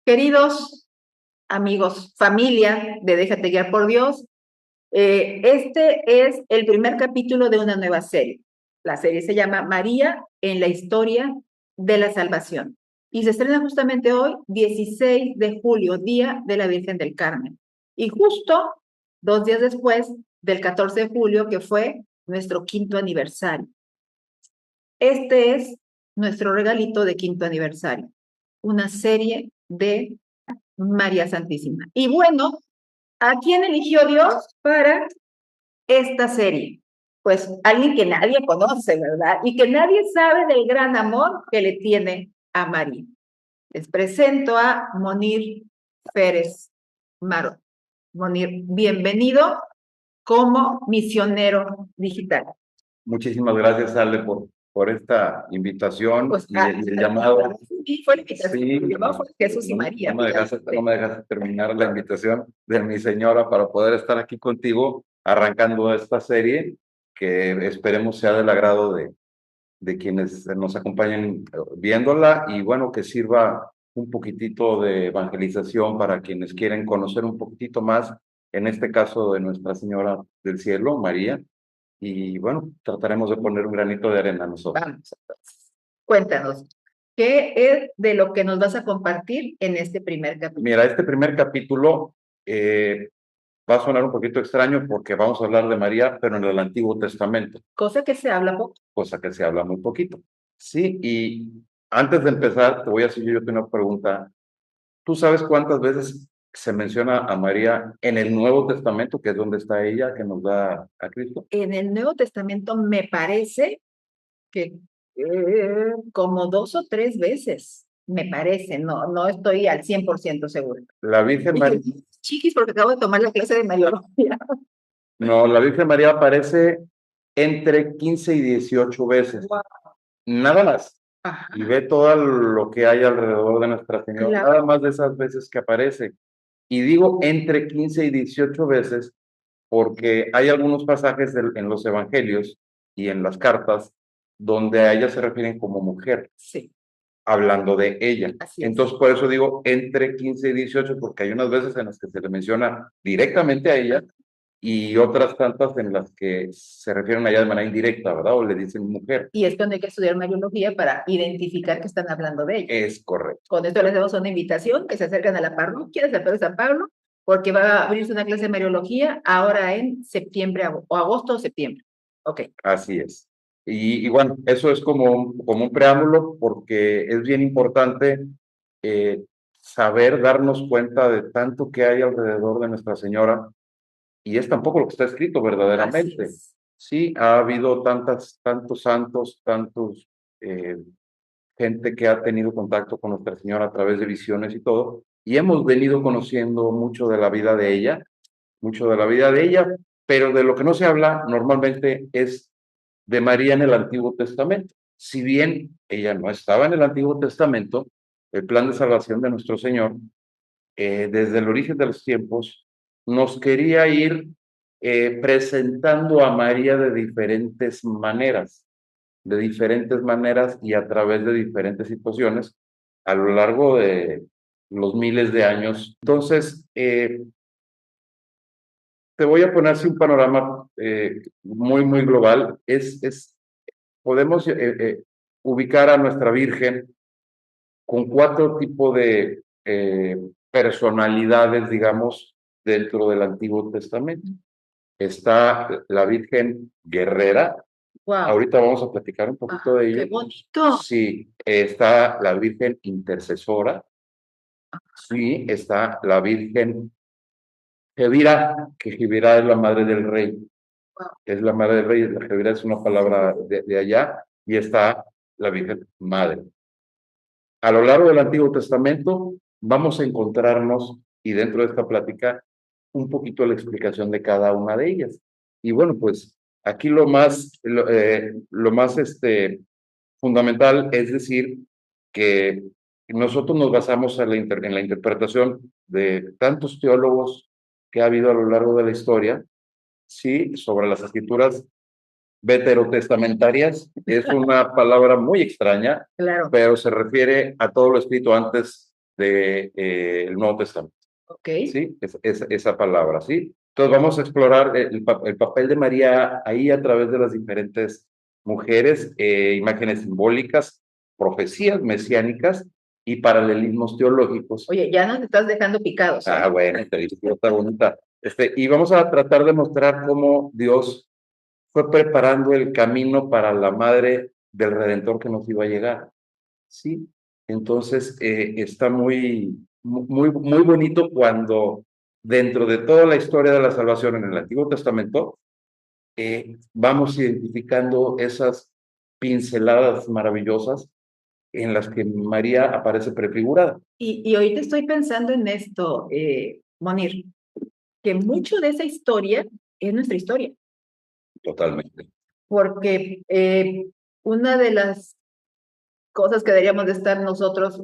Queridos amigos, familia de Déjate guiar por Dios, este es el primer capítulo de una nueva serie. La serie se llama María en la historia de la salvación y se estrena justamente hoy, 16 de julio, Día de la Virgen del Carmen. Y justo 2 días después del 14 de julio, que fue nuestro quinto aniversario. Este es nuestro regalito de quinto aniversario, una serie de María Santísima. Y bueno, ¿a quién eligió Dios para esta serie? Pues alguien que nadie conoce, ¿verdad? Y que nadie sabe del gran amor que le tiene a María. Les presento a Monir Pérez Maro. Monir, bienvenido como misionero digital. Muchísimas gracias, Ale, por esta invitación Pues, y el llamado. Sí, fue la invitación. Sí, El llamado fue Jesús y María. no me dejaste terminar la invitación de mi señora para poder estar aquí contigo arrancando esta serie que esperemos sea del agrado de quienes nos acompañen viéndola y bueno, que sirva un poquitito de evangelización para quienes quieren conocer un poquitito más, en este caso de Nuestra Señora del Cielo, María. Y bueno, trataremos de poner un granito de arena nosotros. Vamos, entonces. Cuéntanos, ¿qué es de lo que nos vas a compartir en este primer capítulo? Mira, este primer capítulo va a sonar un poquito extraño porque vamos a hablar de María, pero en el Antiguo Testamento. Cosa que se habla poco. Cosa que se habla muy poquito. Sí, y antes de empezar, te voy a hacer yo una pregunta. ¿Tú sabes cuántas veces se menciona a María en el Nuevo Testamento, que es donde está ella, que nos da a Cristo? En el Nuevo Testamento me parece que como 2 o 3 veces, me parece, no estoy al 100% segura. La Virgen María. Chiquis, porque acabo de tomar la clase de Mariología. No, la Virgen María aparece entre 15 y 18 veces. Wow. Nada más. Ajá. Y ve todo lo que hay alrededor de Nuestra Señora, Claro. nada más de esas veces que aparece. Y digo entre 15 y 18 veces porque hay algunos pasajes en los evangelios y en las cartas donde a ella se refieren como mujer, Sí, hablando de ella. así es. Entonces, por eso digo entre 15 y 18, porque hay unas veces en las que se le menciona directamente a ella y otras tantas en las que se refieren a ella de manera indirecta, ¿verdad? O le dicen mujer. Y es cuando hay que estudiar Mariología para identificar que están hablando de ella. Es correcto. Con esto les damos una invitación, que se acercan a la parroquia de San Pedro de San Pablo, porque va a abrirse una clase de Mariología ahora en septiembre o agosto o septiembre. Ok. Así es. Y bueno, eso es como un preámbulo porque es bien importante saber darnos cuenta de tanto que hay alrededor de Nuestra Señora y es tampoco lo que está escrito verdaderamente. Sí, ha habido tantos santos, tantos gente que ha tenido contacto con Nuestra Señora a través de visiones y todo, y hemos venido conociendo mucho de la vida de ella, mucho de la vida de ella, pero de lo que no se habla normalmente es de María en el Antiguo Testamento. Si bien ella no estaba en el Antiguo Testamento, el plan de salvación de nuestro Señor, desde el origen de los tiempos, nos quería ir presentando a María de diferentes maneras y a través de diferentes situaciones a lo largo de los miles de años. Entonces, te voy a poner así un panorama muy, muy global. Podemos ubicar a nuestra Virgen con 4 tipos de personalidades, digamos, dentro del Antiguo Testamento. Está la Virgen guerrera. Wow. Ahorita vamos a platicar un poquito de ello. ¡Qué bonito! Sí, está la Virgen intercesora. Sí, está la Virgen Jebira, que Jebira es la madre del rey. Wow. Es la madre del rey, la Jebira es una palabra de allá, y está la Virgen Madre. A lo largo del Antiguo Testamento vamos a encontrarnos, y dentro de esta plática, un poquito la explicación de cada una de ellas. Y bueno, pues aquí lo más fundamental es decir que nosotros nos basamos en la interpretación de tantos teólogos que ha habido a lo largo de la historia, sí, sobre las escrituras veterotestamentarias. Es una palabra muy extraña, Claro. pero se refiere a todo lo escrito antes de, el Nuevo Testamento. Ok. ¿Sí? Esa palabra, ¿sí? Entonces vamos a explorar el papel de María ahí a través de las diferentes mujeres, imágenes simbólicas, profecías mesiánicas y paralelismos teológicos. Oye, ya nos estás dejando picados, ¿eh? Bueno, está bonita. Y vamos a tratar de mostrar cómo Dios fue preparando el camino para la madre del Redentor que nos iba a llegar. Sí, entonces está muy bonito cuando dentro de toda la historia de la salvación en el Antiguo Testamento vamos identificando esas pinceladas maravillosas en las que María aparece prefigurada. Y ahorita estoy pensando en esto, Monir, que mucho de esa historia es nuestra historia, Totalmente, porque una de las cosas que deberíamos de estar nosotros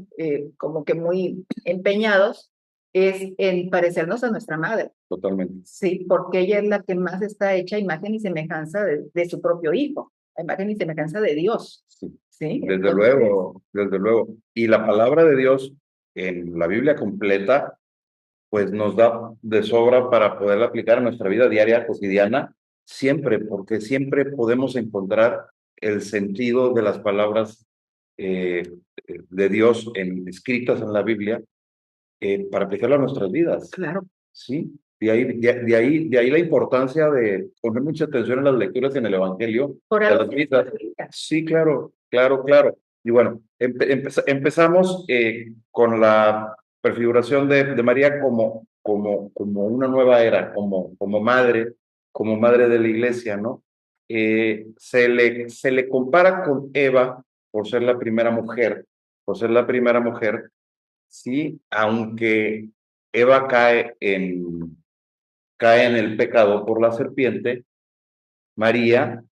como que muy empeñados es en parecernos a nuestra madre. totalmente. Sí, porque ella es la que más está hecha a imagen y semejanza de su propio hijo, a imagen y semejanza de Dios. Sí, Sí, desde entonces, luego, desde luego. Y la palabra de Dios en la Biblia completa pues nos da de sobra para poderla aplicar en nuestra vida diaria, cotidiana, siempre, porque siempre podemos encontrar el sentido de las palabras eh, de Dios escritas en la Biblia para aplicarlo a nuestras vidas, claro, ¿sí? De ahí la importancia de poner mucha atención en las lecturas en el Evangelio, por de algo las se llama misas. Biblia. Sí, claro, claro, claro. Y bueno, empezamos con la prefiguración de María como una nueva era, como madre de la iglesia, ¿no? Se le compara con Eva por ser la primera mujer, por ser la primera mujer, sí, aunque Eva cae en el pecado por la serpiente, María,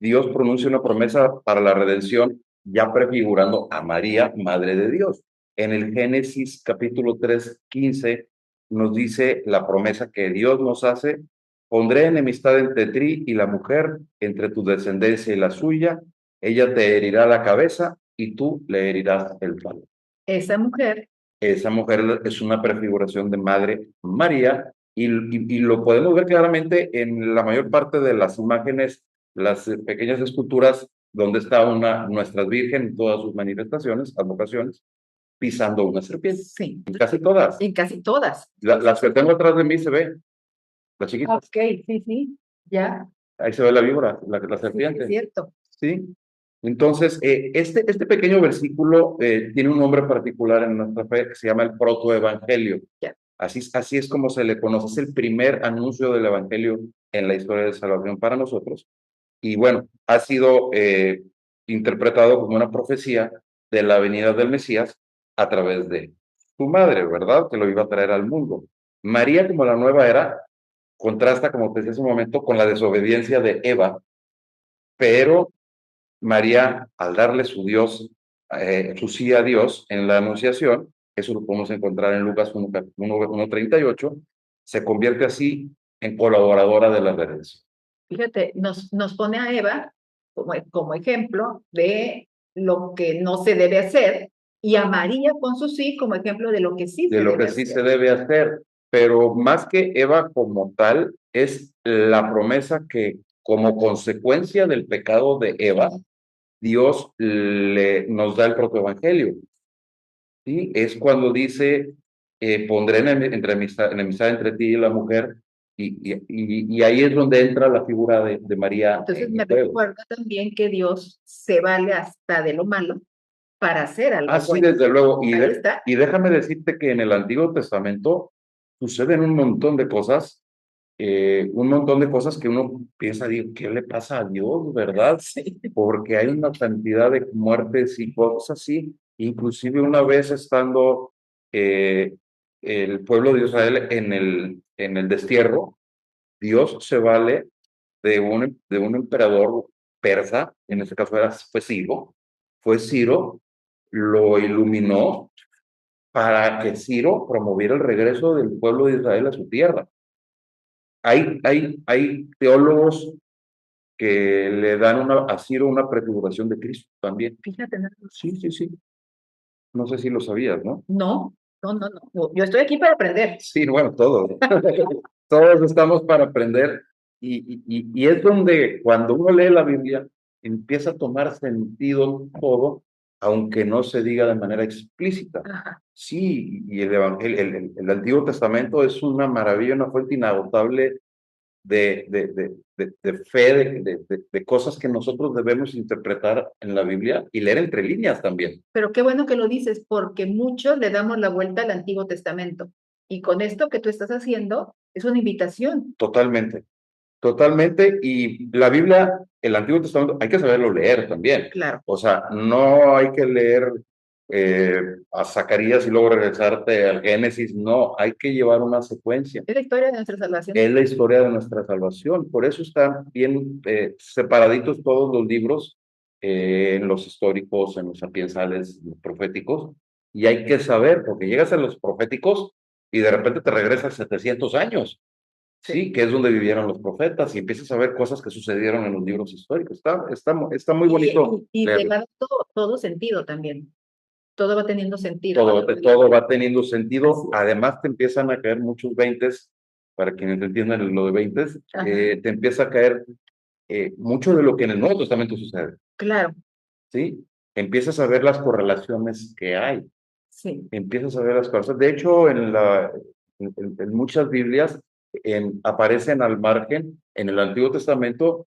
Dios pronuncia una promesa para la redención, ya prefigurando a María, Madre de Dios. En el Génesis capítulo 3:15 nos dice la promesa que Dios nos hace: pondré enemistad entre ti y la mujer, entre tu descendencia y la suya, ella te herirá la cabeza y tú le herirás el talón. Esa mujer, Esa mujer es una prefiguración de Madre María y lo podemos ver claramente en la mayor parte de las imágenes, las pequeñas esculturas donde está nuestra Virgen en todas sus manifestaciones, advocaciones, pisando una serpiente. sí, En casi todas. en casi todas. Las que tengo atrás de mí se ve, las chiquitas. Ok, sí, sí, ya, Ahí se ve la víbora, la sí, sí, es serpiente. cierto. ¿Sí? Entonces, este pequeño versículo tiene un nombre particular en nuestra fe que se llama el protoevangelio. Ya. Así es como se le conoce, es el primer anuncio del evangelio en la historia de salvación para nosotros. Y bueno, ha sido interpretado como una profecía de la venida del Mesías a través de su madre, ¿verdad? Que lo iba a traer al mundo. María, como la nueva era, contrasta, como te decía hace un momento, con la desobediencia de Eva, pero María, al darle su sí a Dios en la Anunciación, eso lo podemos encontrar en Lucas 1:38, se convierte así en colaboradora de la redención. Fíjate, nos pone a Eva como ejemplo de lo que no se debe hacer y a María con su sí como ejemplo de lo que sí De se lo debe que sí se hacer. debe hacer, pero más que Eva como tal, es la promesa que como consecuencia del pecado de Eva, Dios nos da el protoevangelio. ¿Sí? Es cuando dice, pondré enemistad entre ti y la mujer, y ahí es donde entra la figura de María Entonces en me el juego. recuerda también que Dios se vale hasta de lo malo para hacer algo Así, bueno. desde luego, Ahí está. y déjame decirte que en el Antiguo Testamento suceden un montón de cosas que uno piensa, digo, ¿qué le pasa a Dios, verdad? Sí. Porque hay una cantidad de muertes y cosas así. Inclusive una vez estando eh, el pueblo de Israel en el destierro, Dios se vale de un emperador persa, en este caso fue Ciro, lo iluminó para que Ciro promoviera el regreso del pueblo de Israel a su tierra. Hay teólogos que le dan a Ciro una prefiguración de Cristo también. Fíjate, nada más. Sí, sí, sí. No sé si lo sabías, ¿no? No, no. Yo estoy aquí para aprender. Sí, bueno, todos. Todos estamos para aprender y es donde cuando uno lee la Biblia empieza a tomar sentido todo, aunque no se diga de manera explícita. Ajá. Sí, y el Evangelio, el Antiguo Testamento es una maravilla, una fuente inagotable de fe, de cosas que nosotros debemos interpretar en la Biblia y leer entre líneas también. Pero qué bueno que lo dices, porque muchos le damos la vuelta al Antiguo Testamento. Y con esto que tú estás haciendo, es una invitación. Totalmente, totalmente. Y la Biblia, el Antiguo Testamento, hay que saberlo leer también. Claro. O sea, no hay que leer a Zacarías y luego regresarte al Génesis. No, hay que llevar una secuencia. Es la historia de nuestra salvación. Es la historia de nuestra salvación. Por eso están bien separaditos todos los libros, en los históricos, en los sapiensales, en los proféticos. Y hay que saber, porque llegas a los proféticos y de repente te regresas 700 años. Sí, que es donde vivieron los profetas y empiezas a ver cosas que sucedieron en los libros históricos. Está muy bonito Y te leerlo. va dando todo sentido también. Todo va teniendo sentido. Todo va teniendo sentido. Así es. Además, te empiezan a caer muchos veintes, para quienes entiendan lo de veintes, Ajá. te empieza a caer mucho de lo que en el Nuevo Testamento sucede. Claro, ¿Sí? Empiezas a ver las correlaciones que hay. sí. Empiezas a ver las cosas. De hecho, en muchas Biblias aparecen al margen, en el Antiguo Testamento,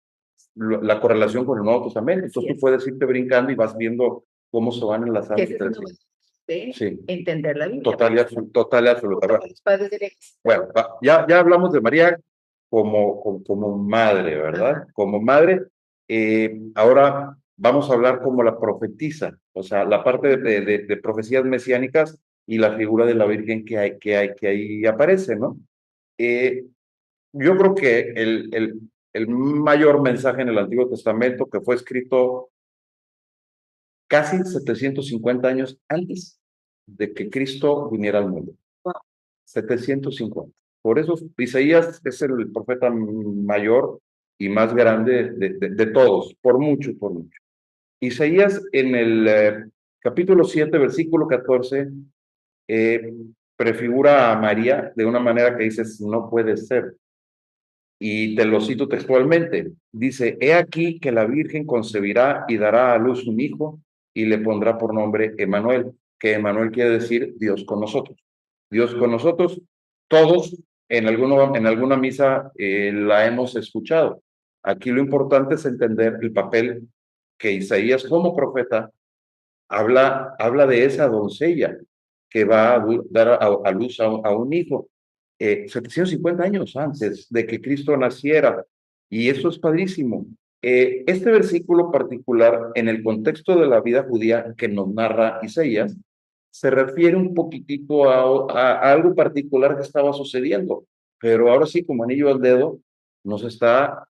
la correlación con el Nuevo Testamento. Así Entonces tú es. puedes irte brincando y vas viendo cómo se van Que enlazando esa es entre una sí. manera de Sí, entender la Biblia. total y, total y absoluta. Como los padres de la iglesia. Bueno, ya hablamos de María como madre, ¿verdad? Ajá. Como madre. Ahora vamos a hablar como la profetisa, o sea, la parte de profecías mesiánicas y la figura de la Virgen que ahí aparece, ¿no? Eh, yo creo que el mayor mensaje en el Antiguo Testamento que fue escrito casi 750 años antes de que Cristo viniera al mundo. Wow. 750. Por eso Isaías es el profeta mayor y más grande de todos, por mucho, por mucho. Isaías en el capítulo 7, versículo 14, eh, prefigura a María de una manera que dices, no puede ser. Y te lo cito textualmente. Dice, he aquí que la Virgen concebirá y dará a luz un hijo y le pondrá por nombre Emanuel, que Emanuel quiere decir Dios con nosotros. Dios con nosotros, todos en alguna misa la hemos escuchado. Aquí lo importante es entender el papel que Isaías como profeta habla de esa doncella que va a dar a luz a un hijo 750 años antes de que Cristo naciera. Y eso es padrísimo. Este versículo particular, en el contexto de la vida judía que nos narra Isaías, se refiere un poquitito a algo particular que estaba sucediendo. Pero ahora sí, como anillo al dedo, nos está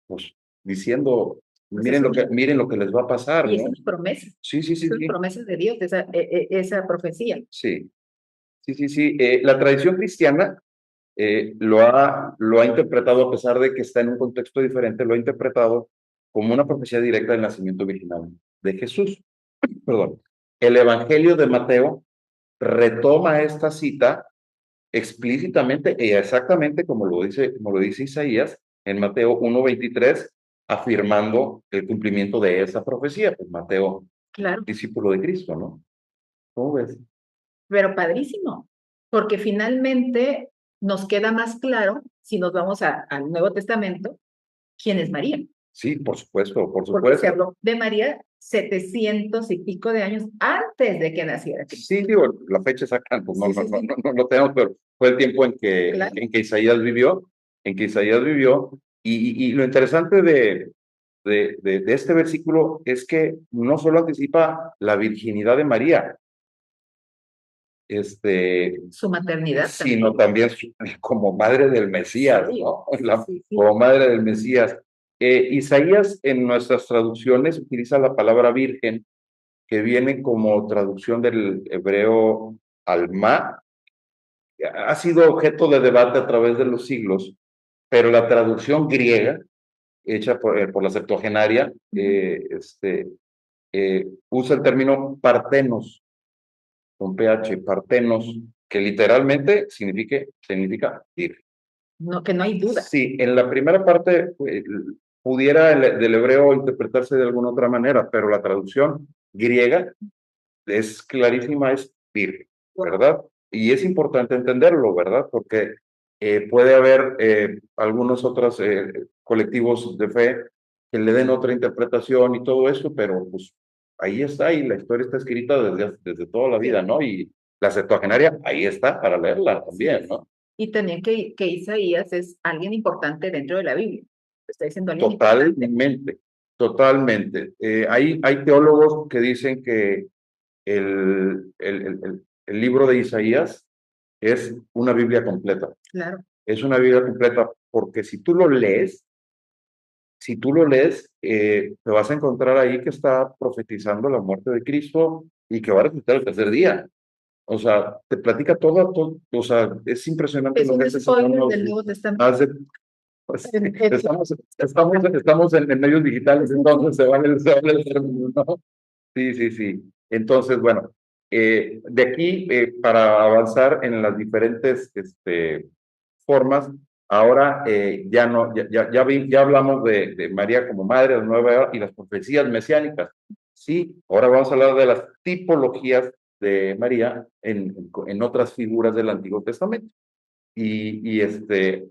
pues, diciendo, Pues es miren lo que les va a pasar, y es ¿no? una promesa. Sí, sí, sí, Son sí. promesas de Dios, esa profecía. Sí, sí, sí, sí. La tradición cristiana lo ha interpretado, a pesar de que está en un contexto diferente, lo ha interpretado como una profecía directa del nacimiento virginal de Jesús. Perdón. El Evangelio de Mateo retoma esta cita explícitamente y exactamente como lo dice Isaías en Mateo 1:23, afirmando el cumplimiento de esa profecía. Pues Mateo, Claro, discípulo de Cristo, ¿no? ¿Cómo ves? pero padrísimo, porque finalmente nos queda más claro, si nos vamos al Nuevo Testamento, quién es María. Sí, por supuesto, por Porque se supuesto. habló de María 700 y pico de años antes de que naciera Cristo. Sí, digo, la fecha exacta, pues no, Sí, no, sí, no, sí, no, no lo tenemos, pero fue el tiempo claro. en que Isaías vivió, y lo interesante de este versículo es que no solo anticipa la virginidad de María, Su maternidad sino también. también como madre del Mesías, Sí, ¿no? sí, sí. Como madre del Mesías. Isaías en nuestras traducciones utiliza la palabra virgen, que viene como traducción del hebreo alma. Ha sido objeto de debate a través de los siglos, pero la traducción griega, hecha por la Septuagenaria, usa el término partenos, con PH, partenos, que literalmente significa virgen. No, que no hay duda. Sí, en la primera parte pudiera del hebreo interpretarse de alguna otra manera, pero la traducción griega es clarísima, es virgen, ¿verdad? Y es importante entenderlo, ¿verdad? Porque puede haber algunos otros colectivos de fe que le den otra interpretación y todo eso, pero pues ahí está, y la historia está escrita desde toda la vida, ¿no? Y la Septuagenaria ahí está para leerla también, ¿no? Y también que Isaías es alguien importante dentro de la Biblia. Está diciendo alguien importante. Totalmente, totalmente. Hay teólogos que dicen que el libro de Isaías es una Biblia completa. Claro. Es una Biblia completa porque si tú lo lees, te vas a encontrar ahí que está profetizando la muerte de Cristo y que va a resucitar el tercer día. O sea, te platica todo, o sea, es impresionante Es lo un que hace spoiler del Nuevo Testamento. Pues, estamos en medios digitales, entonces se vale el término, ¿no? Sí, sí, sí. Entonces, bueno, de aquí para avanzar en las diferentes formas, ahora ya no, ya hablamos de María como madre, la nueva era y las profecías mesiánicas. Sí, ahora vamos a hablar de las tipologías de María en otras figuras del Antiguo Testamento.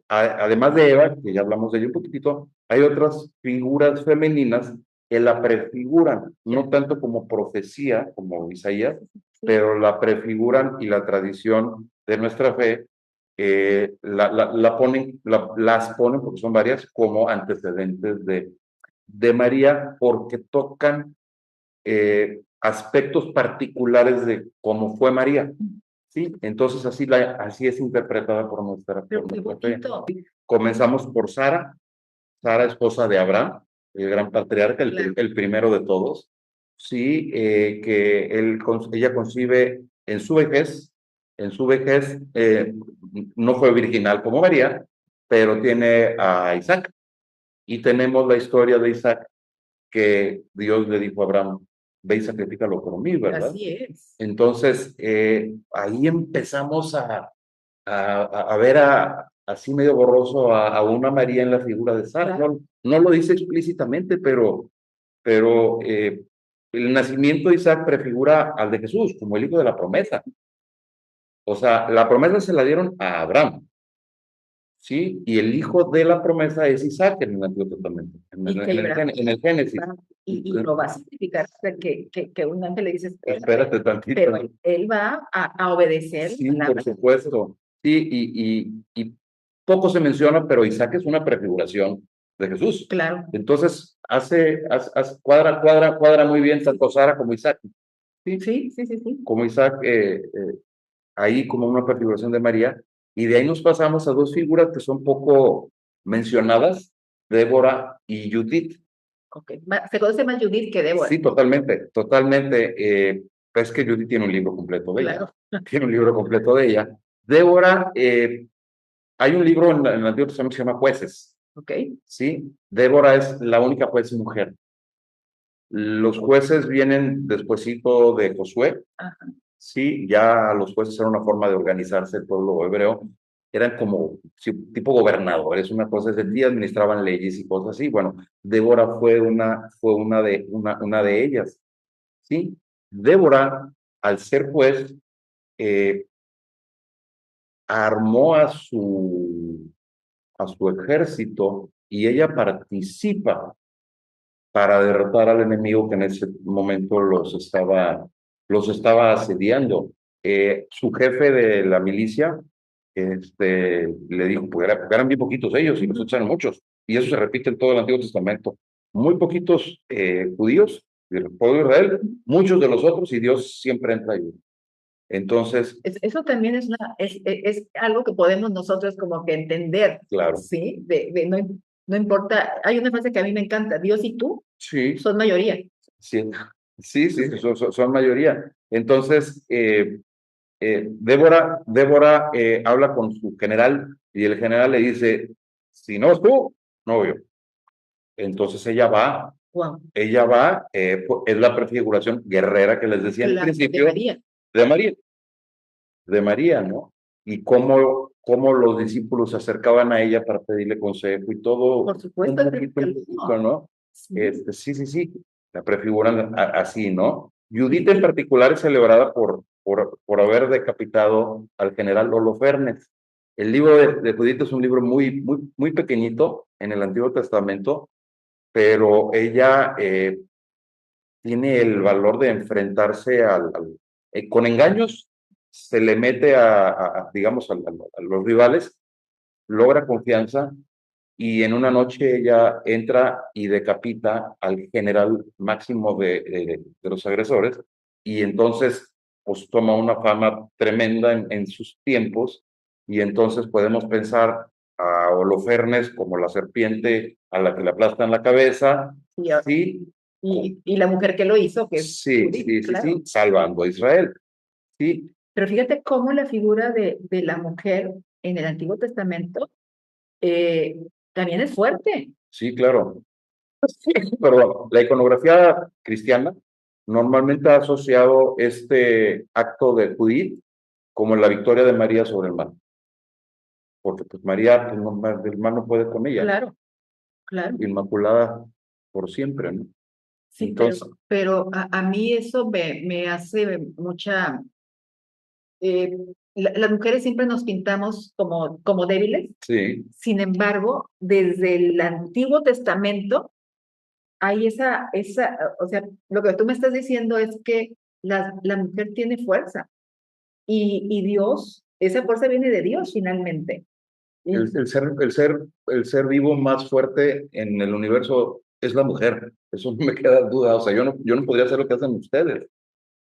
Además de Eva, que ya hablamos de ella un poquitito, hay otras figuras femeninas que la prefiguran, no tanto como profecía, como Isaías, pero la prefiguran y la tradición de nuestra fe las ponen, porque son varias, como antecedentes de María, porque tocan aspectos particulares de cómo fue María. Sí, entonces así es interpretada por nuestra fe. Comenzamos por Sara, esposa de Abraham, el gran patriarca, el primero de todos. Sí, que ella concibe en su vejez no fue virginal como María, pero tiene a Isaac. Y tenemos la historia de Isaac, que Dios le dijo a Abraham, ve y sacrifícalo por mí, ¿verdad? Así es. Entonces, ahí empezamos a ver así medio borroso a una María en la figura de Sara. Claro. No lo dice explícitamente, pero el nacimiento de Isaac prefigura al de Jesús como el hijo de la promesa. O sea, la promesa se la dieron a Abraham, ¿sí? Y el hijo de la promesa es Isaac en el Antiguo Testamento, en el Génesis. Y lo va a significar que un ángel le dice, espérate tantito. Pero él va a obedecer. Sí, por supuesto. Sí, y poco se menciona, pero Isaac es una prefiguración de Jesús. Claro. Entonces, cuadra muy bien tanto Sara como Isaac. Sí. Como Isaac, ahí como una prefiguración de María. Y de ahí nos pasamos a dos figuras que son poco mencionadas, Débora y Judith. Okay. Se conoce más Judith que Débora. Sí, totalmente. Es que Judith tiene un libro completo de ella. Tiene un libro completo de ella. Débora, hay un libro en el Antiguo Testamento que se llama Jueces. Okay. Sí, Débora es la única juez mujer. Los jueces vienen despuesito de Josué. Ajá. Sí, ya los jueces eran una forma de organizarse el pueblo hebreo. Eran como tipo gobernadores, una cosa ese día administraban leyes y cosas así. Bueno, Débora fue una de ellas. Sí, Débora, al ser juez, armó a su ejército y ella participa para derrotar al enemigo que en ese momento los estaba asediando. Su jefe de la milicia le dijo, pues eran bien poquitos ellos y nosotros eran muchos. Y eso se repite en todo el Antiguo Testamento. Muy poquitos judíos del pueblo de Israel, muchos de los otros, y Dios siempre entra ahí. Entonces. Eso también es algo que podemos nosotros como que entender. Claro. Sí, no importa. Hay una frase que a mí me encanta: Dios y tú son mayoría. Sí, son mayoría. Entonces, Débora habla con su general y el general le dice, si no es tú, no voy yo. Entonces ella va. Wow. Es la prefiguración guerrera que les decía al principio. De María. de María, ¿no? Y cómo los discípulos se acercaban a ella para pedirle consejo y todo Por un supuesto, poquito en poquito, ¿no? sí, Sí, sí, sí, la prefiguran así, ¿no? Judith en particular es celebrada por haber decapitado al general Holofernes. El libro de Judith es un libro muy pequeñito en el Antiguo Testamento, pero ella tiene el valor de enfrentarse con engaños, se le mete digamos, a los rivales, logra confianza y en una noche ella entra y decapita al general máximo de los agresores y entonces pues toma una fama tremenda en sus tiempos y entonces podemos pensar a Holofernes como la serpiente a la que le aplastan la cabeza, sí, sí, y la mujer que lo hizo, que es sí, Judith, sí, sí, claro. sí, salvando a Israel. Sí, Pero fíjate cómo la figura de la mujer en el Antiguo Testamento eh, también es fuerte. sí, claro. Sí, pero la iconografía cristiana normalmente ha asociado este acto de Judith como la victoria de María sobre el mal, porque pues María, pues, el mal no puede con ella, Claro, claro. inmaculada por siempre, ¿no? Sí, Entonces, pero a mí eso me hace mucha... eh, las mujeres siempre nos pintamos como débiles. sí, Sin embargo, desde el Antiguo Testamento hay o sea, lo que tú me estás diciendo es que la mujer tiene fuerza y Dios, esa fuerza viene de Dios finalmente. el, Y el ser, el ser, el ser vivo más fuerte en el universo es la mujer, eso no me queda duda, o sea, yo no podría hacer lo que hacen ustedes,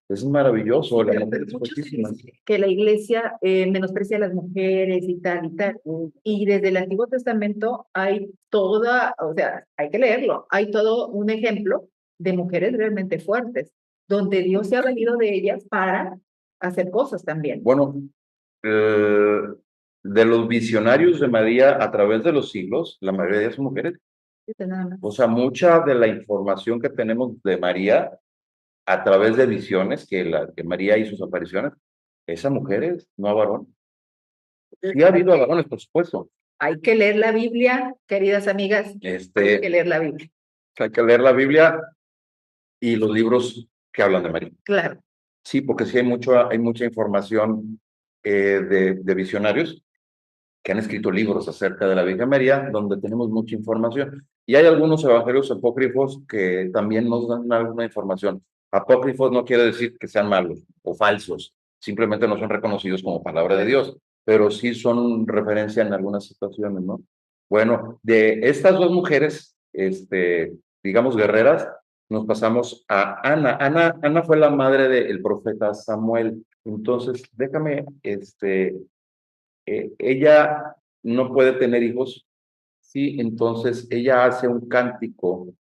es maravilloso, sí, la pero mujer es muchos fuertísima. dicen que la iglesia menosprecia a las mujeres y tal y tal. Y desde el Antiguo Testamento hay toda, o sea, hay que leerlo, hay todo un ejemplo de mujeres realmente fuertes, donde Dios se ha valido de ellas para hacer cosas también. Bueno, eh, de los visionarios de María a través de los siglos, la mayoría de ellas son mujeres. Fíjate nada más. O sea, mucha de la información que tenemos de María a través de visiones, que María y sus apariciones, es a mujeres, no a varones. Sí ha habido a varones, por supuesto. Hay que leer la Biblia, queridas amigas, hay que Este, leer la Biblia. hay que leer la Biblia y los libros que hablan de María. Claro, Sí, porque sí hay mucha información de visionarios que han escrito libros acerca de la Virgen María, donde tenemos mucha información. Y hay algunos evangelios apócrifos que también nos dan alguna información. Apócrifos no quiere decir que sean malos o falsos, simplemente no son reconocidos como palabra de Dios, pero sí son referencia en algunas situaciones, ¿no? Bueno, de estas dos mujeres, digamos, guerreras, nos pasamos a Ana. Ana fue la madre del profeta Samuel. Entonces, déjame, ella no puede tener hijos, sí, entonces ella hace un cántico,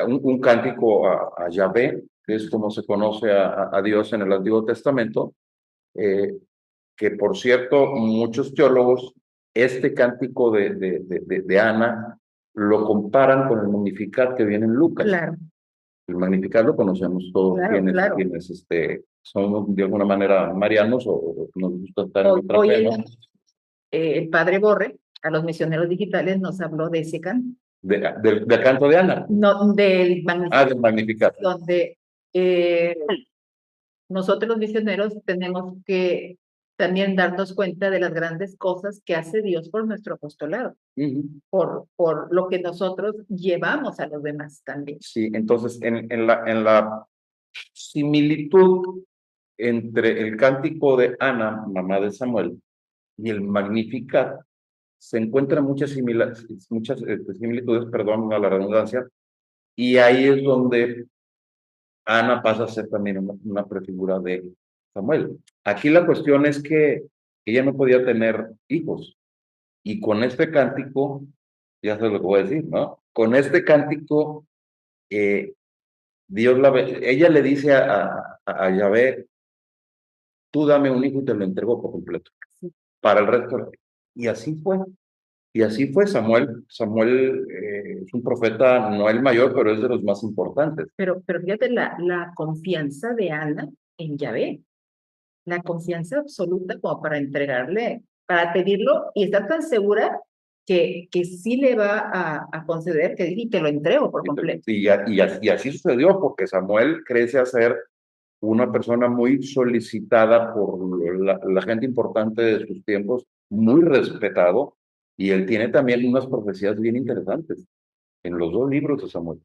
un cántico a Yahvé, que es como se conoce a Dios en el Antiguo Testamento, eh, que por cierto, muchos teólogos, este cántico de Ana lo comparan con el Magnificat que viene en Lucas. claro, El Magnificat lo conocemos todos claro, claro. quienes somos de alguna manera marianos o nos gusta estar en otra Hoy fe, ¿no? el padre Borre, a los misioneros digitales, nos habló de ese canto, Del canto de Ana. no, del Ah, Magnificat, del Magnificat. donde eh, nosotros los misioneros tenemos que también darnos cuenta de las grandes cosas que hace Dios por nuestro apostolado, Ujú. por lo que nosotros llevamos a los demás también. Sí, entonces en la similitud entre el cántico de Ana, mamá de Samuel, y el Magnificat, se encuentran muchas similitudes, perdón, a la redundancia, y ahí es donde Ana pasa a ser también una prefigura de Samuel. Aquí la cuestión es que ella no podía tener hijos, y con este cántico, ya sé lo que voy a decir, ¿no? Con este cántico, eh, ella le dice a Yahvé, tú dame un hijo y te lo entrego por completo, para el resto. Y así fue. Y así fue Samuel. Samuel es un profeta, no el mayor, pero es de los más importantes. Pero fíjate la confianza de Ana en Yahvé. la confianza absoluta como para entregarle, para pedirlo y estar tan segura que sí le va a conceder, que y te lo entrego por completo. Y así sucedió, porque Samuel crece a ser una persona muy solicitada por la gente importante de sus tiempos, muy respetado, y él tiene también unas profecías bien interesantes en los dos libros de Samuel.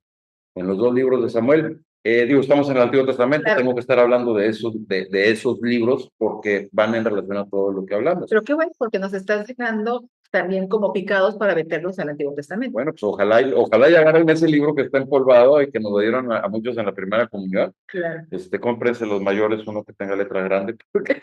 En los dos libros de Samuel. Digo, estamos en el Antiguo Testamento, Claro. tengo que estar hablando de esos libros porque van en relación a todo lo que hablamos. Pero qué bueno, porque nos estás dejando también como picados para meternos al Antiguo Testamento. Bueno, pues ojalá y agarren ese libro que está empolvado y que nos lo dieron a muchos en la primera comunión. Claro. Cómprense los mayores, uno que tenga letra grande, porque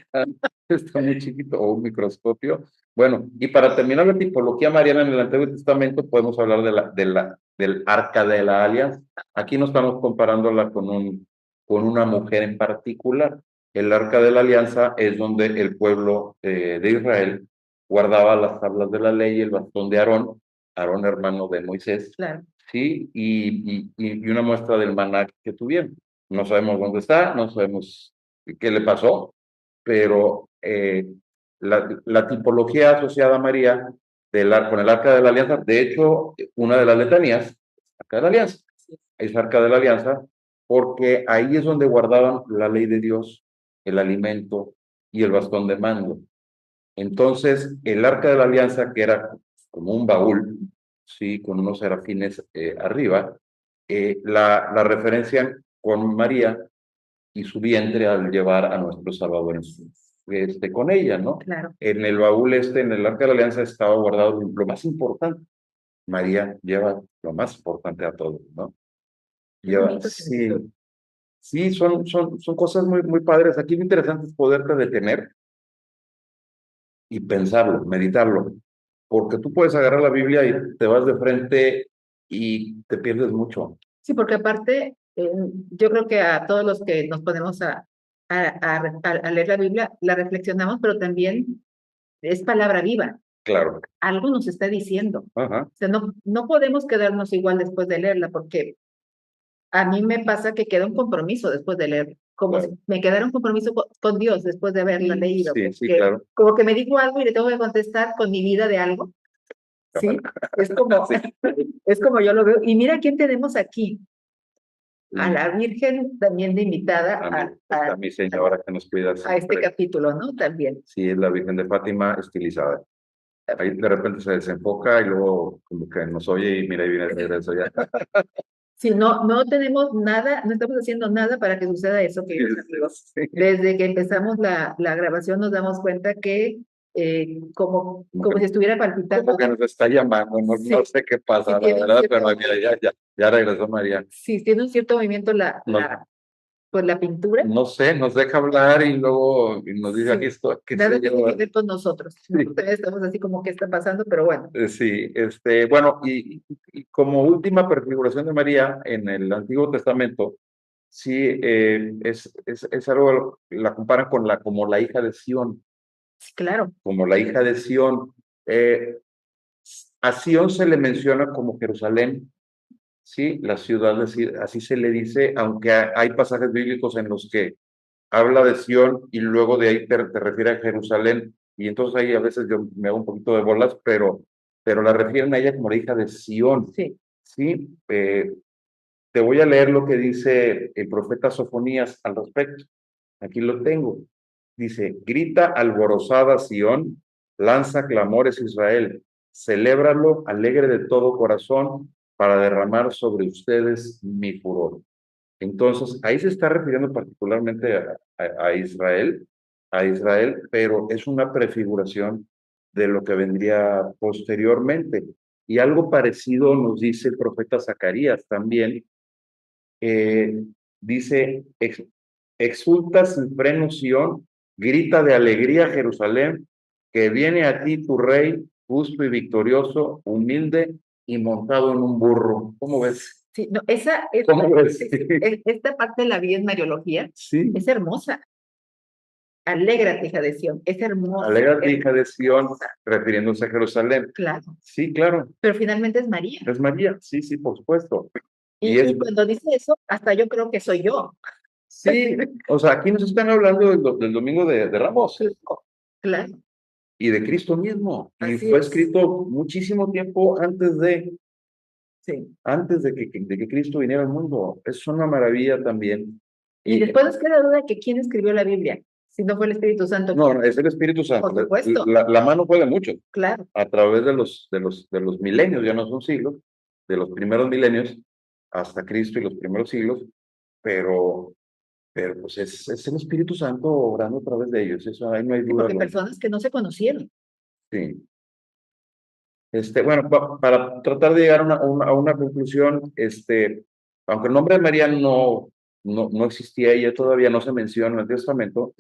está muy chiquito, o un microscopio. Bueno, y para terminar la tipología mariana en el Antiguo Testamento, podemos hablar del Arca de la Alianza. Aquí no estamos comparándola con una mujer en particular. El Arca de la Alianza es donde el pueblo de Israel guardaba las tablas de la ley y el bastón de Aarón, Aarón hermano de Moisés, Claro. ¿sí? Y una muestra del maná que tuvieron. No sabemos dónde está, no sabemos qué le pasó, pero la tipología asociada a María con el Arca de la Alianza, de hecho, una de las letanías, Arca de la Alianza, es Arca de la Alianza, porque ahí es donde guardaban la ley de Dios, el alimento y el bastón de mando. Entonces, el Arca de la Alianza, que era como un baúl, sí, con unos serafines arriba, la referencian con María y su vientre al llevar a nuestro Salvador con ella, ¿no? Claro. En el baúl en el Arca de la Alianza estaba guardado lo más importante. María lleva lo más importante a todos, ¿no? Lleva, sí, sí, son cosas muy, muy padres. Aquí lo interesante es poderte detener y pensarlo, meditarlo, porque tú puedes agarrar la Biblia y te vas de frente y te pierdes mucho. Sí, porque aparte, yo creo que a todos los que nos ponemos a leer la Biblia, la reflexionamos, pero también es palabra viva. Claro. Algo nos está diciendo. Ajá. O sea, no podemos quedarnos igual después de leerla, porque a mí me pasa que queda un compromiso después de leerla, como Claro. si me quedara un compromiso con Dios después de haberla leído. Sí, sí, claro. Como que me dijo algo y le tengo que contestar con mi vida de algo. Sí, es como, Sí. es como yo lo veo. Y mira quién tenemos aquí. A Sí. la Virgen también de invitada a mi señora que nos cuida a este siempre. capítulo, ¿no? También. Sí, es la Virgen de Fátima estilizada. Ahí de repente se desenfoca y luego como que nos oye y mira, y viene de regreso ya. Si no tenemos nada, no estamos haciendo nada para que suceda eso, queridos amigos. Sí. Desde que empezamos la grabación nos damos cuenta que como si estuviera palpitando. Como que nos está llamando, no, Sí. no sé qué pasa, Sí, la tiene un verdad, cierto- pero mira, ya regresó María. Sí, tiene un cierto movimiento pues la pintura. No sé, nos deja hablar y luego nos dice Sí. aquí estoy. Nada tiene que ver con nosotros. ¿No? Sí. Estamos así como que está pasando, pero bueno. Sí, bueno, y como última prefiguración de María en el Antiguo Testamento, sí, es algo, la comparan como la hija de Sión, Sí, claro. como la hija de Sión. A Sión se le menciona como Jerusalén, sí, la ciudad, así se le dice, aunque hay pasajes bíblicos en los que habla de Sión y luego de ahí te refiere a Jerusalén, y entonces ahí a veces yo me hago un poquito de bolas, pero la refieren a ella como la hija de Sión. Sí. Sí, te voy a leer lo que dice el profeta Sofonías al respecto. Aquí lo tengo. Dice, grita alborozada Sión, lanza clamores Israel, celébralo alegre de todo corazón para derramar sobre ustedes mi furor. Entonces, ahí se está refiriendo particularmente a Israel, pero es una prefiguración de lo que vendría posteriormente. Y algo parecido nos dice el profeta Zacarías también. Dice, exulta sin freno Sión, grita de alegría Jerusalén, que viene a ti tu rey, justo y victorioso, humilde y montado en un burro. ¿Cómo ves? Sí, no, ¿Cómo ves? esta parte de la vida en Mariología Sí. es hermosa. Alégrate, hija de Sión, es hermosa. Alégrate, hija de Sión, refiriéndose a Jerusalén. Claro. Sí, claro. Pero finalmente es María. Es María, sí, por supuesto. Y cuando dice eso, hasta yo creo que soy yo. Sí, o sea, aquí nos están hablando del domingo de Ramos Claro, y de Cristo mismo. Y así fue es. escrito muchísimo tiempo Sí. antes de que Cristo viniera al mundo. Es una maravilla también. Y Y después nos queda duda de que quién escribió la Biblia, si no fue el Espíritu Santo. no, no, es el Espíritu Santo. Por supuesto, La mano fue de muchos claro. a través de los milenios, ya no son siglos, de los primeros milenios hasta Cristo y los primeros siglos, pero, pero pues es el Espíritu Santo obrando a través de ellos, eso ahí no hay Sí, duda porque alguna. personas que no se conocieron. Sí. Bueno, para tratar de llegar a una conclusión, aunque el nombre de María no existía y ya todavía no se menciona en el Testamento,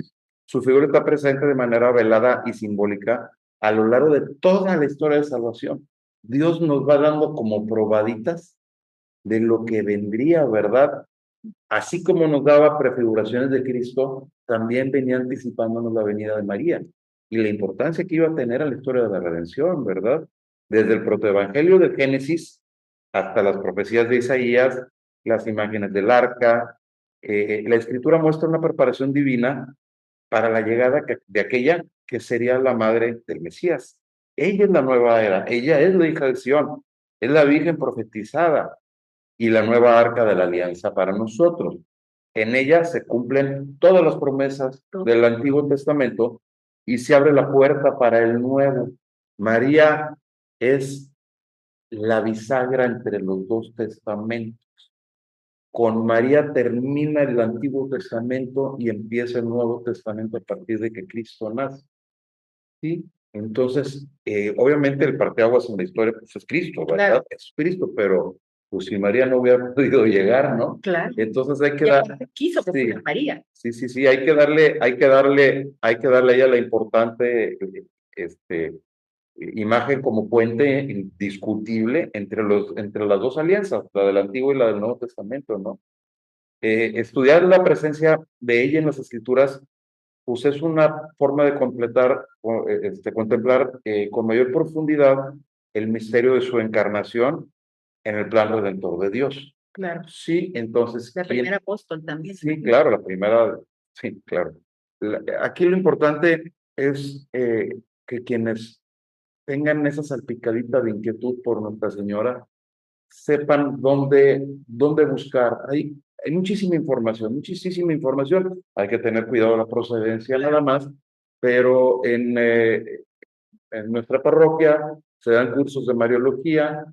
su figura está presente de manera velada y simbólica a lo largo de toda la historia de salvación. Dios nos va dando como probaditas de lo que vendría, ¿verdad? Así como nos daba prefiguraciones de Cristo, también venía anticipándonos la venida de María y la importancia que iba a tener a la historia de la redención, ¿verdad? Desde el protoevangelio de Génesis hasta las profecías de Isaías, las imágenes del arca, la escritura muestra una preparación divina para la llegada de aquella que sería la madre del Mesías. Ella es la nueva era, ella es la hija de Sión, es la Virgen profetizada, y la nueva arca de la alianza para nosotros. En ella se cumplen todas las promesas del Antiguo Testamento y se abre la puerta para el Nuevo. María es la bisagra entre los dos testamentos. Con María termina el Antiguo Testamento y empieza el Nuevo Testamento a partir de que Cristo nace. ¿Sí? Entonces, obviamente el parteaguas en la historia pues, es Cristo, ¿verdad? Claro, Es Cristo, pero pues si María no hubiera podido llegar, ¿no? claro. Entonces hay que Y dar, aparte quiso que sí, fuera María. sí, hay que darle a ella la importante imagen como puente indiscutible entre las dos alianzas, la del Antiguo y la del Nuevo Testamento, ¿no? Estudiar la presencia de ella en las Escrituras pues es una forma de contemplar con mayor profundidad el misterio de su encarnación en el plan redentor de Dios. Claro. Sí, entonces, La primera apóstol también. sí, claro, la primera, sí, claro. Aquí lo importante es que quienes tengan esa salpicadita de inquietud por Nuestra Señora, sepan dónde buscar. Hay muchísima información. Hay que tener cuidado de la procedencia nada más, pero en nuestra parroquia se dan cursos de Mariología,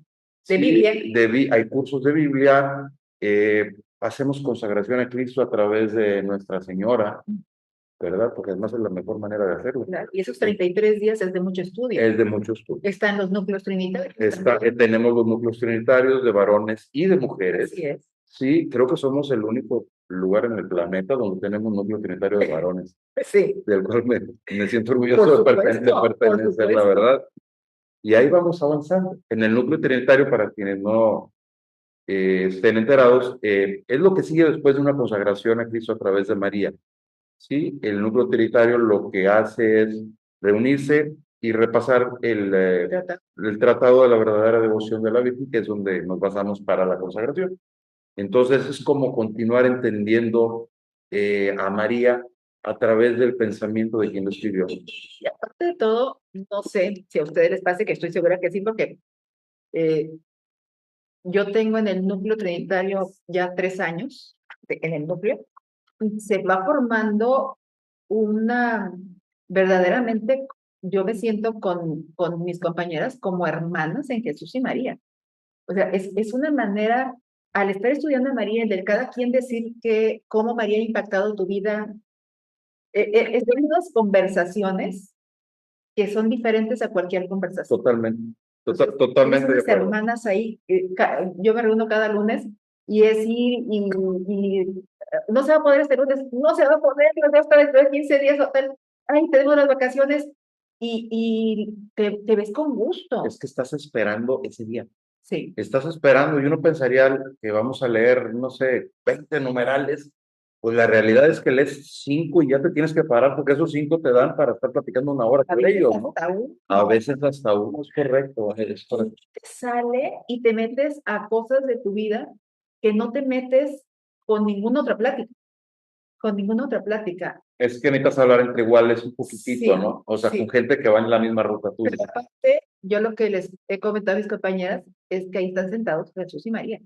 De sí, Biblia. hay cursos de Biblia, hacemos consagración a Cristo a través de Nuestra Señora, ¿verdad? Porque además es la mejor manera de hacerlo. Claro. Y esos 33 días es de mucho estudio. Es de mucho estudio. Están los núcleos trinitarios. Tenemos los núcleos trinitarios de varones y de mujeres. Así es. Sí, creo que somos el único lugar en el planeta donde tenemos un núcleo trinitario de varones, Sí. del cual me siento Por orgulloso de supuesto, por pertenecer, la supuesto. verdad. Y ahí vamos avanzando. En el núcleo trinitario, para quienes no estén enterados, es lo que sigue después de una consagración a Cristo a través de María. ¿Sí? El núcleo trinitario lo que hace es reunirse y repasar el tratado de la verdadera devoción de la Virgen, que es donde nos basamos para la consagración. Entonces es como continuar entendiendo a María a través del pensamiento de quien lo escribió. Y aparte de todo, no sé si a ustedes les pase, que estoy segura que sí, porque eh, yo tengo en el núcleo trinitario ya 3 años, en el núcleo, y se va formando una, verdaderamente, yo me siento con mis compañeras como hermanas en Jesús y María. O sea, es una manera, al estar estudiando a María, de cada quien decir cómo María ha impactado tu vida, son unas conversaciones que son diferentes a cualquier conversación. Totalmente, Entonces, tienes totalmente de unas acuerdo. hermanas ahí, yo me reúno cada lunes y es ir y no se va a poder este lunes, no se va a poder, nos va a estar dentro de 15 días, o tal, ay, tenemos las vacaciones y te ves con gusto. Es que estás esperando ese día. Sí. Estás esperando, y uno pensaría que vamos a leer, no sé, 20 numerales. Pues la realidad es que lees 5 y ya te tienes que parar porque esos 5 te dan para estar platicando una hora A con veces ellos, ¿no? hasta uno. A veces hasta uno, es correcto, es correcto. Te sale y te metes a cosas de tu vida que no te metes con ninguna otra plática. con ninguna otra plática. Es que necesitas hablar entre iguales un poquitito, Sí, ¿no? O sea, sí. con gente que va en la misma ruta tuya. Pero aparte, yo lo que les he comentado a mis compañeras es que ahí están sentados Jesús y María.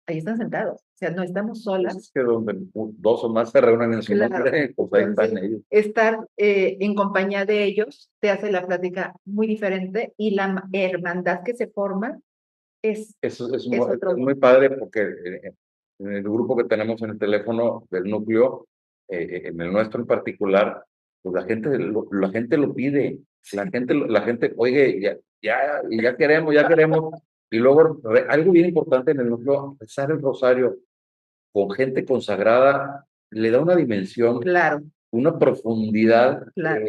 Ahí están sentados. O sea, no estamos Pues solas. es que donde dos o más se reúnen en su Claro. nombre, pues ahí están Entonces, ellos. estar en compañía de ellos te hace la plática muy diferente y la hermandad que se forma Eso es es otro. muy padre porque en el grupo que tenemos en el teléfono del núcleo, en el nuestro en particular, pues la gente lo pide. La gente, oye, ya queremos, ya queremos. Y luego, algo bien importante en el núcleo, rezar el rosario con gente consagrada, le da una dimensión, Claro, una profundidad claro.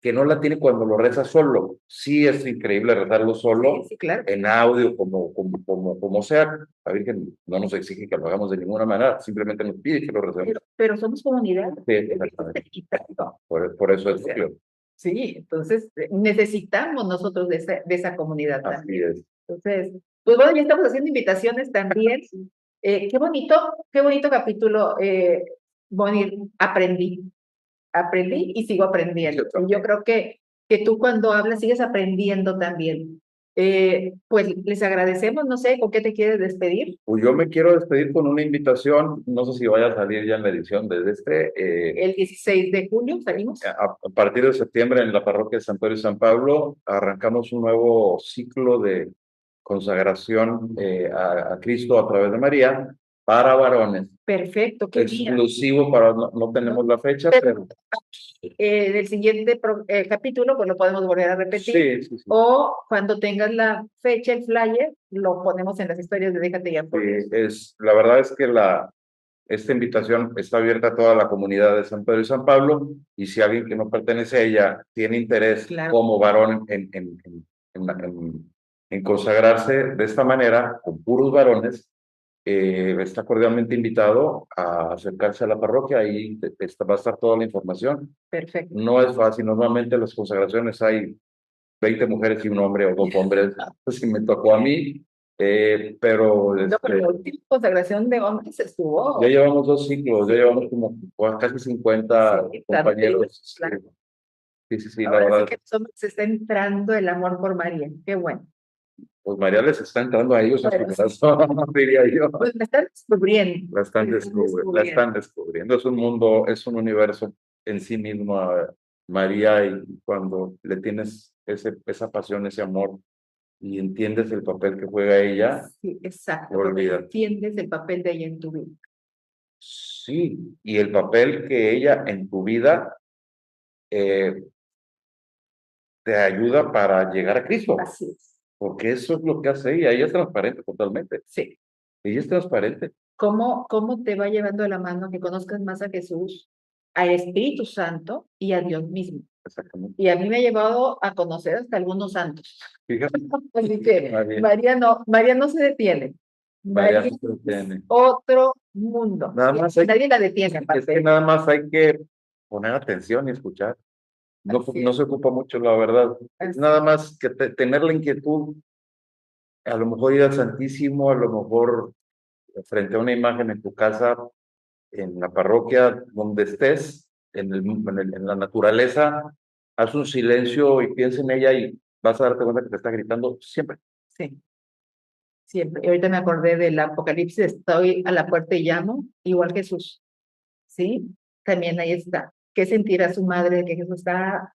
que no la tiene cuando lo reza solo. Sí es increíble rezarlo Sí, solo, sí, claro. en audio, como sea. La Virgen no nos exige que lo hagamos de ninguna manera, simplemente nos pide que lo recemos. Pero somos comunidad. Sí, Eso está exactamente. quitando. Por eso O es sea, núcleo. sí, entonces necesitamos nosotros de esa comunidad Así también. es. Entonces, pues bueno, ya estamos haciendo invitaciones también. Qué bonito capítulo, Bonnie, aprendí y sigo aprendiendo. Yo Y yo también. creo que tú cuando hablas sigues aprendiendo también. Pues les agradecemos, no sé, ¿con qué te quieres despedir? Pues yo me quiero despedir con una invitación, no sé si vaya a salir ya en la edición de El 16 de julio salimos. a partir de septiembre en la parroquia de San Pedro y San Pablo arrancamos un nuevo ciclo de consagración a Cristo a través de María para varones. Perfecto, qué bien. Exclusivo para, no tenemos la fecha, pero Del siguiente capítulo, pues lo podemos volver a repetir. sí, sí, sí. O cuando tengas la fecha, el flyer, lo ponemos en las historias de Déjate ya por Dios. La verdad es que esta invitación está abierta a toda la comunidad de San Pedro y San Pablo, y si alguien que no pertenece a ella tiene interés Claro. como varón en consagrarse de esta manera, con puros varones, está cordialmente invitado a acercarse a la parroquia. Ahí va a estar toda la información. Perfecto. No es fácil, normalmente en las consagraciones hay 20 mujeres y un hombre o 2 hombres, así me tocó a mí, pero No, pero la última consagración de hombres estuvo. ya llevamos 2 ciclos, ya llevamos como casi 50 Sí, compañeros. claro. Sí, sí, sí, la Ahora sí verdad. que los hombres se está entrando el amor por María. Qué bueno. Pues María les está entrando a ellos a su Bueno, sí. corazón, diría yo. Pues me están descubriendo. La están descubriendo. Es un mundo, es un universo en sí mismo, María, y cuando le tienes esa pasión, ese amor, y entiendes el papel que juega ella, Sí, exacto. olvídate. Entiendes el papel de ella en tu vida. Sí, y el papel que ella en tu vida eh, te ayuda para llegar a Cristo, Así es. porque eso es lo que hace ella. Ella es transparente totalmente. Sí. Ella es transparente. ¿Cómo te va llevando de la mano que conozcas más a Jesús, al Espíritu Santo y a Dios mismo? Exactamente. Y a mí me ha llevado a conocer hasta algunos santos. Fíjate, Así que María, María no se detiene. María María se es tiene. otro mundo. Nada más Nadie la detiene, es que aparte. nada más hay que poner atención y escuchar. No, Así no es. se ocupa mucho, la verdad. Es Así nada más que tener la inquietud, a lo mejor ir al Santísimo, a lo mejor frente a una imagen en tu casa, en la parroquia, donde estés, en la naturaleza, haz un silencio y piensa en ella y vas a darte cuenta que te está gritando siempre. Sí, siempre. Y ahorita me acordé del Apocalipsis, estoy a la puerta y llamo, igual Jesús. ¿Sí? También ahí está. ¿Qué sentirá su madre de que Jesús está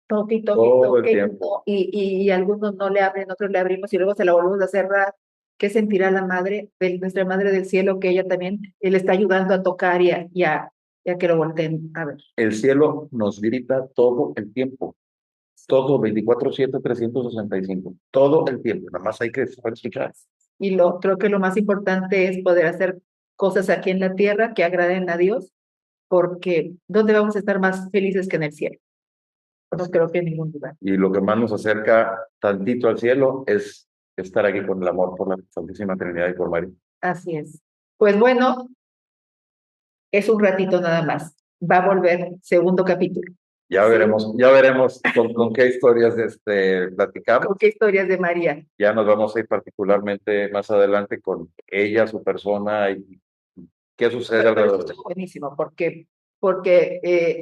toque y toque y Todo el toque tiempo. y algunos no le abren, otros le abrimos y luego se la volvemos a cerrar? ¿Qué sentirá la madre, nuestra madre del cielo, que ella también le está ayudando a tocar y a que lo volteen a ver? El cielo nos grita todo el tiempo. Todo, 24/7, 365. Todo el tiempo. Nada más hay que saber escuchar. Y creo que lo más importante es poder hacer cosas aquí en la tierra que agraden a Dios, porque ¿dónde vamos a estar más felices que en el cielo? No creo que en ningún lugar. Y lo que más nos acerca tantito al cielo es estar aquí con el amor por la Santísima Trinidad y por María. Así es. Pues bueno, es un ratito nada más. Va a volver segundo capítulo. Ya veremos con qué historias platicamos. ¿Con qué historias de María? Ya nos vamos a ir particularmente más adelante con ella, su persona y ¿Qué sucede Pero eso alrededor? estuvo buenísimo, porque,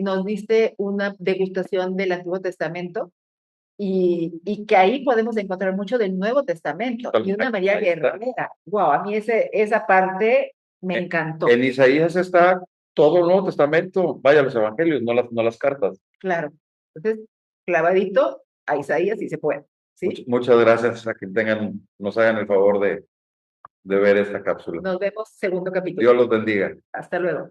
nos diste una degustación del Antiguo Testamento y que ahí podemos encontrar mucho del Nuevo Testamento y una María Ahí está. Guerrera. Wow, a mí esa parte me En, encantó. en Isaías está todo el Nuevo Testamento, vaya, los evangelios, no las cartas. Claro. Entonces, clavadito a Isaías si se puede. ¿Sí? Muchas gracias a quien nos hagan el favor de ver esta cápsula. Nos vemos segundo capítulo. Dios los bendiga. Hasta luego.